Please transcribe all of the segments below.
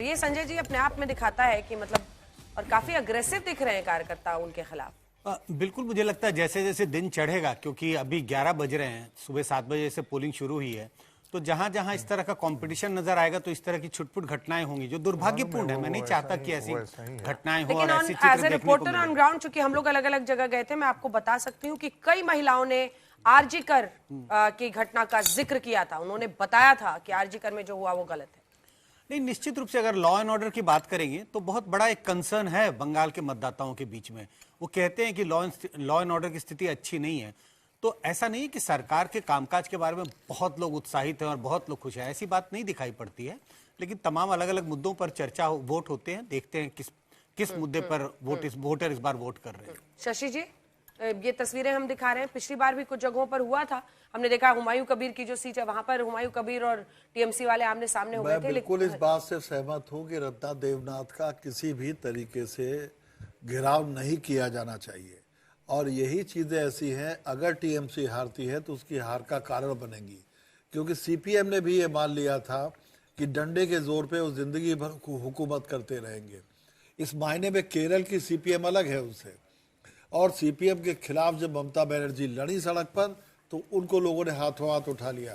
ये संजय जी अपने आप में दिखाता है कि मतलब और काफी अग्रेसिव दिख रहे हैं कार्यकर्ता उनके खिलाफ। बिल्कुल, मुझे लगता है जैसे जैसे दिन चढ़ेगा, क्योंकि अभी 11 बज रहे हैं, सुबह 7 बजे से पोलिंग शुरू हुई है, तो जहां जहां इस तरह का कंपटीशन नजर आएगा तो इस तरह की छुटपुट घटनाएं होंगी जो दुर्भाग्यपूर्ण है। मैं नहीं चाहता कि ऐसी घटनाएं हो और ऐसी चित्र देखने को रिपोर्टर ऑन ग्राउंड, चूंकि हम लोग अलग अलग जगह गए थे, मैं आपको बता सकती हूँ कि कई महिलाओं ने आरजीकर की घटना का जिक्र किया था। उन्होंने बताया था कि आरजीकर में जो हुआ वो गलत है। नहीं, निश्चित रूप से अगर लॉ एंड ऑर्डर की बात करेंगे तो बहुत बड़ा एक कंसर्न है बंगाल के मतदाताओं के बीच में। वो कहते हैं कि लॉ एंड ऑर्डर की स्थिति अच्छी नहीं है। तो ऐसा नहीं है कि सरकार के कामकाज के बारे में बहुत लोग उत्साहित हैं और बहुत लोग खुश हैं, ऐसी बात नहीं दिखाई पड़ती है। लेकिन तमाम अलग अलग मुद्दों पर चर्चा वोट होते हैं, देखते हैं किस मुद्दे पर वोटर इस बार वोट कर रहे हैं। शशि जी, ये तस्वीरें हम दिखा रहे हैं, पिछली बार भी कुछ जगहों पर हुआ था। हमने देखा हुमायूं कबीर की जो सीट है वहां पर हुमायूं कबीर और टीएमसी वाले आमने सामने हो गए थे। मैं बिल्कुल इस बात से सहमत हूं कि रत्ना देवनाथ का किसी भी तरीके से घेराव नहीं किया जाना चाहिए। और यही चीजें ऐसी हैं, अगर टीएमसी हारती है तो उसकी हार का कारण बनेंगी, क्योंकि सीपीएम ने भी ये मान लिया था कि डंडे के जोर पे वो जिंदगी भर हुकूमत करते रहेंगे। इस मायने में केरल की सीपीएम अलग है उनसे। और सीपीएम के खिलाफ जब ममता बनर्जी लड़ी सड़क पर तो उनको लोगों ने हाथों हाथ उठा लिया।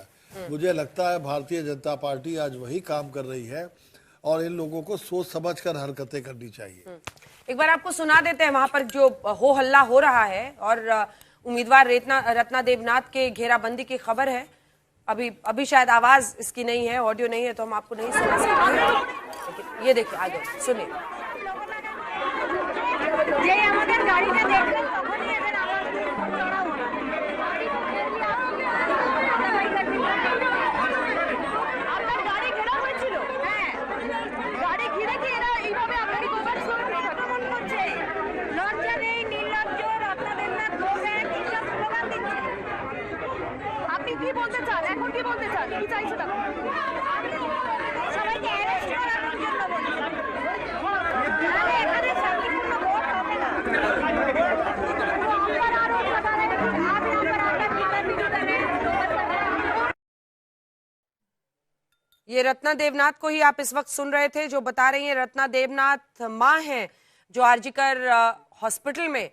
मुझे लगता है भारतीय जनता पार्टी आज वही काम कर रही है और इन लोगों को सोच समझकर हरकतें करनी चाहिए। एक बार आपको सुना देते हैं वहां पर जो हो हल्ला हो रहा है और उम्मीदवार रत्ना देवनाथ के घेराबंदी की खबर है। अभी शायद आवाज इसकी नहीं है, ऑडियो नहीं है, तो हम आपको नहीं सुना सकते। लेकिन ये देखिए, आगे सुनिए। ये रत्ना देवनाथ को ही आप इस वक्त सुन रहे थे, जो बता रही हैं रत्ना देवनाथ मां हैं जो आरजीकर हॉस्पिटल में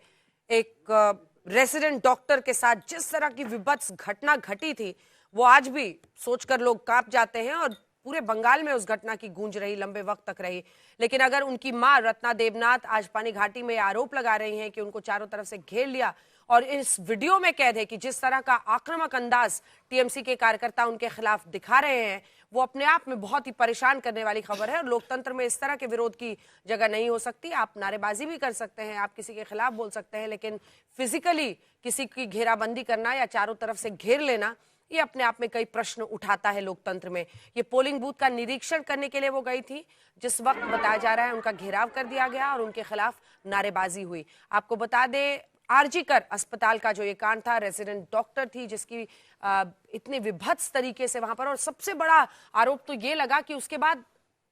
एक रेसिडेंट डॉक्टर के साथ जिस तरह की विभत्स घटना घटी थी वो आज भी सोचकर लोग कांप जाते हैं और पूरे बंगाल में उस घटना की गूंज रही, लंबे वक्त तक रही। लेकिन अगर उनकी मां रत्ना देवनाथ आज पानी घाटी में आरोप लगा रही हैं कि उनको चारों तरफ से घेर लिया और इस वीडियो में कैद है कि जिस तरह का आक्रामक अंदाज टीएमसी के कार्यकर्ता उनके खिलाफ दिखा रहे हैं, वो अपने आप में बहुत ही परेशान करने वाली खबर है। और लोकतंत्र में इस तरह के विरोध की जगह नहीं हो सकती। आप नारेबाजी भी कर सकते हैं, आप किसी के खिलाफ बोल सकते हैं, लेकिन फिजिकली किसी की घेराबंदी करना या चारों तरफ से घेर लेना, ये अपने आप में कई प्रश्न उठाता है लोकतंत्र में। ये पोलिंग बूथ का निरीक्षण करने के लिए वो गई थी, जिस वक्त बताया जा रहा है उनका घेराव कर दिया गया और उनके खिलाफ नारेबाजी हुई। आपको बता दें, आरजीकर अस्पताल का जो ये कांड था, रेजिडेंट डॉक्टर थी जिसकी इतने विभत्स तरीके से वहां पर, और सबसे बड़ा आरोप तो ये लगा कि उसके बाद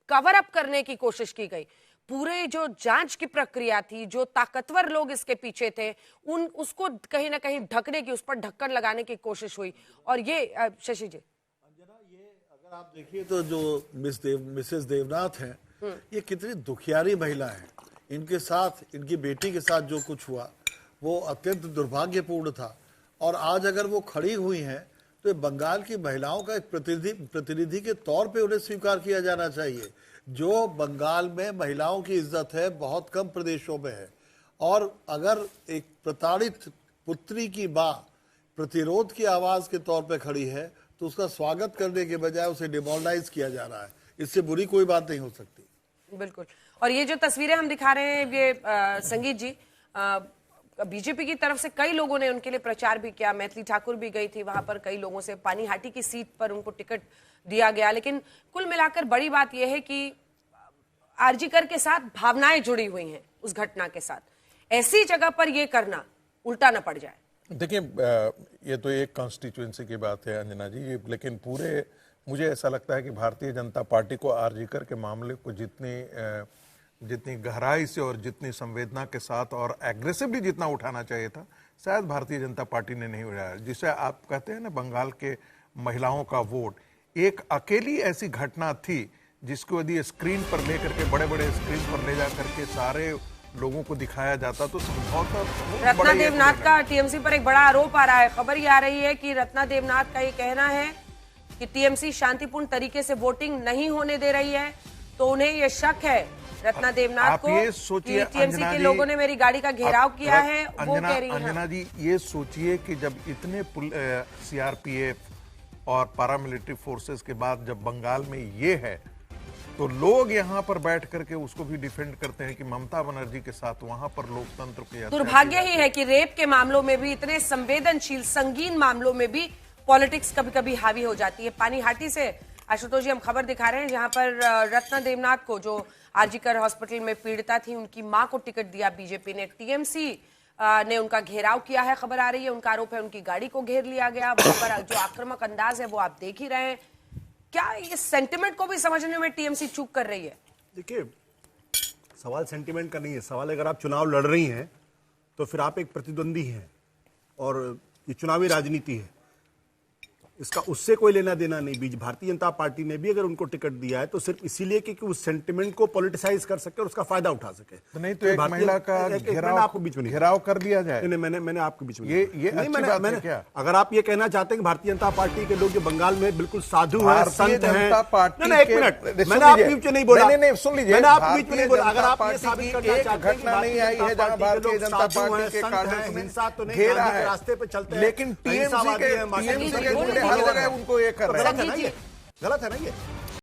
कवर अप करने की कोशिश की गई। पूरे जो जांच की प्रक्रिया थी, जो ताकतवर लोग इसके पीछे थे, उसको कहीं ना कहीं ढकने की, उस पर ढक्कन लगाने की कोशिश हुई। और ये शशि जी, ये अगर आप देखिए तो जो मिसेस देवनाथ हैं, ये कितनी दुखियारी महिला है। इनके साथ, इनकी बेटी के साथ जो कुछ हुआ वो अत्यंत दुर्भाग्यपूर्ण था। और आज अगर वो खड़ी हुई हैं तो ये बंगाल की महिलाओं का एक प्रतिनिधि के तौर पे उन्हें स्वीकार किया जाना चाहिए। जो बंगाल में महिलाओं की इज्जत है बहुत कम प्रदेशों में है। और अगर एक प्रताड़ित पुत्री की मां प्रतिरोध की आवाज के तौर पे खड़ी है तो उसका स्वागत करने के बजाय उसे डिमोरलाइज किया जा रहा है। इससे बुरी कोई बात नहीं हो सकती। बिल्कुल। और ये जो तस्वीरें हम दिखा रहे हैं, ये संगीत जी, बीजेपी की तरफ से कई लोगों ने उनके लिए प्रचार भी किया। मैथिली ठाकुर भी गई थी वहां पर, कई लोगों से पानीहाटी की सीट पर उनको टिकट दिया गया। लेकिन कुल मिलाकर बड़ी बात यह है कि आरजीकर के साथ भावनाएं जुड़ी हुई हैं उस घटना के साथ। ऐसी जगह पर यह करना उल्टा न पड़ जाए। देखिए, ये तो एक कॉन्स्टिट्यूएंसी की बात है अंजना जी, लेकिन पूरे मुझे ऐसा लगता है कि भारतीय जनता पार्टी को आरजीकर के मामले को जितनी गहराई से और जितनी संवेदना के साथ और एग्रेसिवली जितना उठाना चाहिए था, शायद भारतीय जनता पार्टी ने नहीं उठाया। जिसे आप कहते हैं ना, बंगाल के महिलाओं का वोट, एक अकेली ऐसी घटना थी जिसको यदि स्क्रीन पर ले करके बड़े बड़े स्क्रीन पर ले जा करके सारे लोगों को दिखाया जाता तो संभवतः रत्ना देवनाथ का टीएमसी पर एक बड़ा आरोप आ रहा है। खबर ये आ रही है कि रत्ना देवनाथ का ये कहना है कि टीएमसी शांतिपूर्ण तरीके से वोटिंग नहीं होने दे रही है, तो उन्हें ये शक है रत्ना देवनाथ को कि टीएमसी के लोगों ने मेरी गाड़ी का घेराव किया है। वो कह रही हैं अंजना जी, ये सोचिए कि जब इतने सीआरपीएफ और पारामिलिट्री फोर्सेस के बाद जब बंगाल में ये है, तो लोग यहाँ पर बैठ करके उसको भी डिफेंड करते हैं कि ममता बनर्जी के साथ वहां पर लोकतंत्र के दुर्भाग्य ही है कि रेप के मामलों में भी, इतने संवेदनशील संगीन मामलों में भी पॉलिटिक्स कभी कभी हावी हो जाती है। पानीहाटी से आशुतोष जी हम खबर दिखा रहे हैं, जहां पर रत्ना देवनाथ को, जो आरजीकर हॉस्पिटल में पीड़िता थी, उनकी मां को टिकट दिया बीजेपी ने, टीएमसी ने उनका घेराव किया है। खबर आ रही है, उनका आरोप है उनकी गाड़ी को घेर लिया गया। वहां पर जो आक्रामक अंदाज है वो आप देख ही रहे हैं। क्या इस सेंटिमेंट को भी समझने में टीएमसी चूक कर रही है? देखिए, सवाल सेंटिमेंट का नहीं है। सवाल अगर आप चुनाव लड़ रही हैं तो फिर आप एक प्रतिद्वंदी हैं और ये चुनावी राजनीति है, इसका उससे कोई लेना देना नहीं। भारतीय जनता पार्टी ने भी अगर उनको टिकट दिया है तो सिर्फ इसीलिए कि उस सेंटिमेंट को पॉलिटिसाइज कर सके और उसका फायदा उठा सके। तो नहीं तो एक महिला का आपको बीच में घेराव कर दिया जाए। नहीं, मैंने आपके बीच में ये नहीं, अच्छी बात है क्या? अगर आप ये कहना चाहते हैं कि भारतीय जनता पार्टी के लोग जो बंगाल में बिल्कुल साधु हैं, संत हैं, एक मिनट, मैंने आपके बीच में नहीं बोला। नहीं, सुन लीजिए, मैंने आपके बीच में नहीं बोला। अगर आप ये साबित करना चाहते हैं घटना नहीं आई है जहां भारतीय जनता पार्टी के कार्डर्स में हिंसा तो नहीं, घेरा है, रास्ते पे चलते हैं, लेकिन टीएमसी के हर जगह उनको ये कर रहे हैं। गलत है ना ये?